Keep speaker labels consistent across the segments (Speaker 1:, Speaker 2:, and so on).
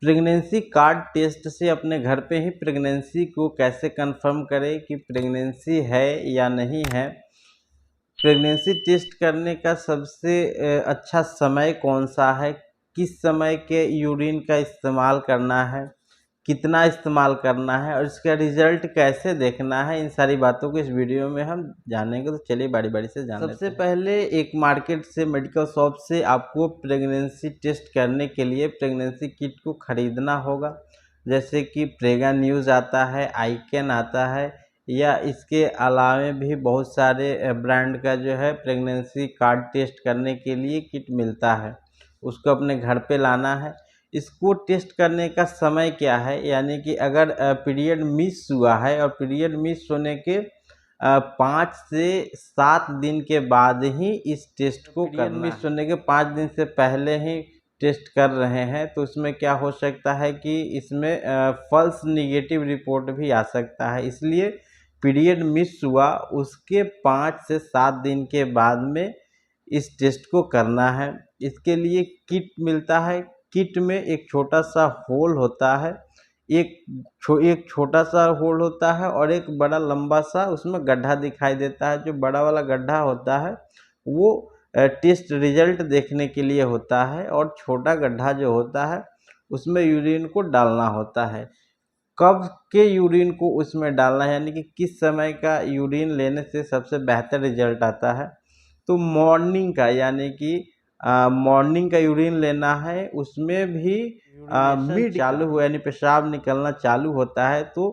Speaker 1: Pregnancy card test से अपने घर पे ही प्रेगनेंसी को कैसे कंफर्म करें कि प्रेगनेंसी है या नहीं है। प्रेगनेंसी टेस्ट करने का सबसे अच्छा समय कौन सा है, किस समय के यूरिन का इस्तेमाल करना है, कितना इस्तेमाल करना है और इसका रिजल्ट कैसे देखना है, इन सारी बातों को इस वीडियो में हम जानेंगे। तो चलिए बारी बारी से जान लेते हैं। सबसे पहले एक मार्केट से, मेडिकल शॉप से आपको प्रेगनेंसी टेस्ट करने के लिए प्रेगनेंसी किट को खरीदना होगा। जैसे कि प्रेगा न्यूज़ आता है, आइकन आता है, या इसके अलावे भी बहुत सारे ब्रांड का जो है प्रेगनेंसी कार्ड टेस्ट करने के लिए किट मिलता है। उसको अपने घर पे लाना है। इसको टेस्ट करने का समय क्या है, यानी कि अगर पीरियड मिस हुआ है और पीरियड मिस होने के 5 से 7 दिन के बाद ही इस टेस्ट को करना है। मिस होने के 5 दिन से पहले ही टेस्ट कर रहे हैं तो इसमें क्या हो सकता है कि इसमें फॉल्स निगेटिव रिपोर्ट भी आ सकता है। इसलिए पीरियड मिस हुआ उसके 5 से 7 दिन के बाद में इस टेस्ट को करना है। इसके लिए किट मिलता है। किट में एक छोटा सा होल होता है, एक छोटा सा होल होता है और एक बड़ा लंबा सा उसमें गड्ढा दिखाई देता है। जो बड़ा वाला गड्ढा होता है वो टेस्ट रिजल्ट देखने के लिए होता है और छोटा गड्ढा जो होता है उसमें यूरिन को डालना होता है। कब के यूरिन को उसमें डालना है, यानी कि किस समय का यूरिन लेने से सबसे बेहतर रिजल्ट आता है, तो मॉर्निंग का, यानी कि मॉर्निंग का यूरिन लेना है। उसमें भी मिड चालू हुआ यानी पेशाब निकलना चालू होता है तो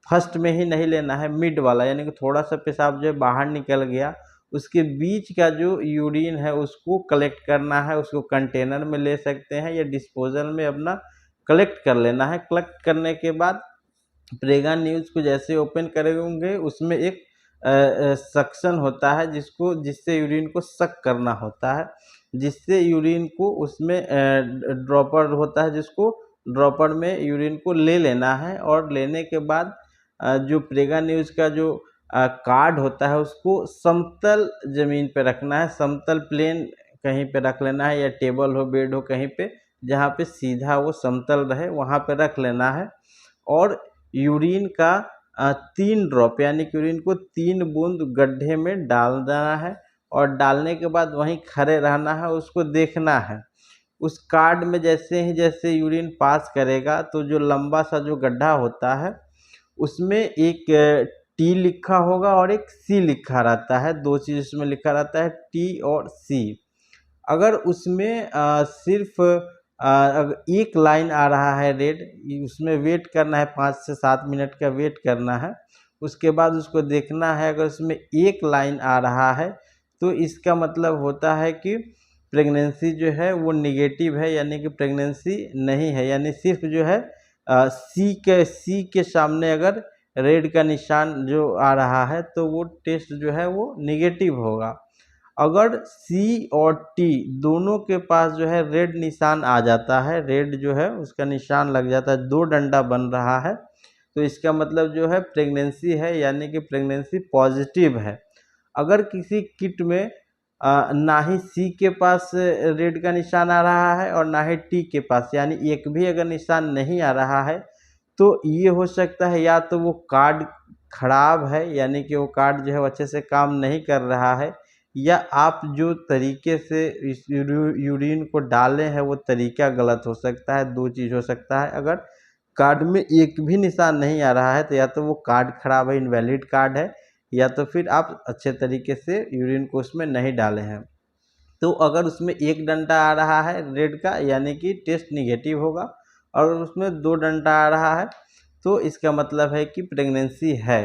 Speaker 1: फर्स्ट में ही नहीं लेना है, मिड वाला, यानी कि थोड़ा सा पेशाब जो बाहर निकल गया उसके बीच का जो यूरिन है उसको कलेक्ट करना है। उसको कंटेनर में ले सकते हैं या डिस्पोजल में अपना कलेक्ट कर लेना है। कलेक्ट करने के बाद प्रेगा न्यूज़ को जैसे ओपन करेंगे उसमें एक सक्शन होता है जिससे यूरिन को सक करना होता है, जिससे यूरिन को उसमें ड्रॉपर होता है, जिसको ड्रॉपर में यूरिन को ले लेना है। और लेने के बाद जो प्रेगा न्यूज़ का जो कार्ड होता है उसको समतल ज़मीन पे रखना है। समतल प्लेन कहीं पे रख लेना है, या टेबल हो, बेड हो, कहीं पे जहाँ पे सीधा वो समतल रहे वहाँ पे रख लेना है। और यूरिन का 3 ड्रॉप, यानी कि यूरिन को 3 बूंद गड्ढे में डाल देना है और डालने के बाद वहीं खड़े रहना है, उसको देखना है। उस कार्ड में जैसे यूरिन पास करेगा तो जो लंबा सा जो गड्ढा होता है उसमें एक टी लिखा होगा और एक सी लिखा रहता है। 2 चीज़ उसमें लिखा रहता है, टी और सी। अगर उसमें सिर्फ अगर एक लाइन आ रहा है रेड, उसमें वेट करना है, 5 से 7 मिनट का वेट करना है। उसके बाद उसको देखना है, अगर उसमें एक लाइन आ रहा है तो इसका मतलब होता है कि प्रेगनेंसी जो है वो निगेटिव है, यानी कि प्रेगनेंसी नहीं है। यानी सिर्फ जो है सी के सामने अगर रेड का निशान जो आ रहा है तो वो टेस्ट जो है वो निगेटिव होगा। अगर सी और टी दोनों के पास जो है रेड निशान आ जाता है, रेड जो है उसका निशान लग जाता है, 2 डंडा बन रहा है, तो इसका मतलब जो है प्रेगनेंसी है, यानी कि प्रेगनेंसी पॉजिटिव है। अगर किसी किट में ना ही सी के पास रेड का निशान आ रहा है और ना ही टी के पास, यानी एक भी अगर निशान नहीं आ रहा है तो ये हो सकता है या तो वो कार्ड खराब है, यानी कि वो कार्ड जो है अच्छे से काम नहीं कर रहा है, या आप जो तरीके से इस यूरिन को डाले हैं वो तरीका गलत हो सकता है। 2 चीज़ हो सकता है। अगर कार्ड में एक भी निशान नहीं आ रहा है तो या तो वो कार्ड खराब है, इनवैलिड कार्ड है, या तो फिर आप अच्छे तरीके से यूरिन को उसमें नहीं डाले हैं। तो अगर उसमें 1 डंडा आ रहा है रेड का, यानी कि टेस्ट निगेटिव होगा, और उसमें 2 डंडा आ रहा है तो इसका मतलब है कि प्रेगनेंसी है।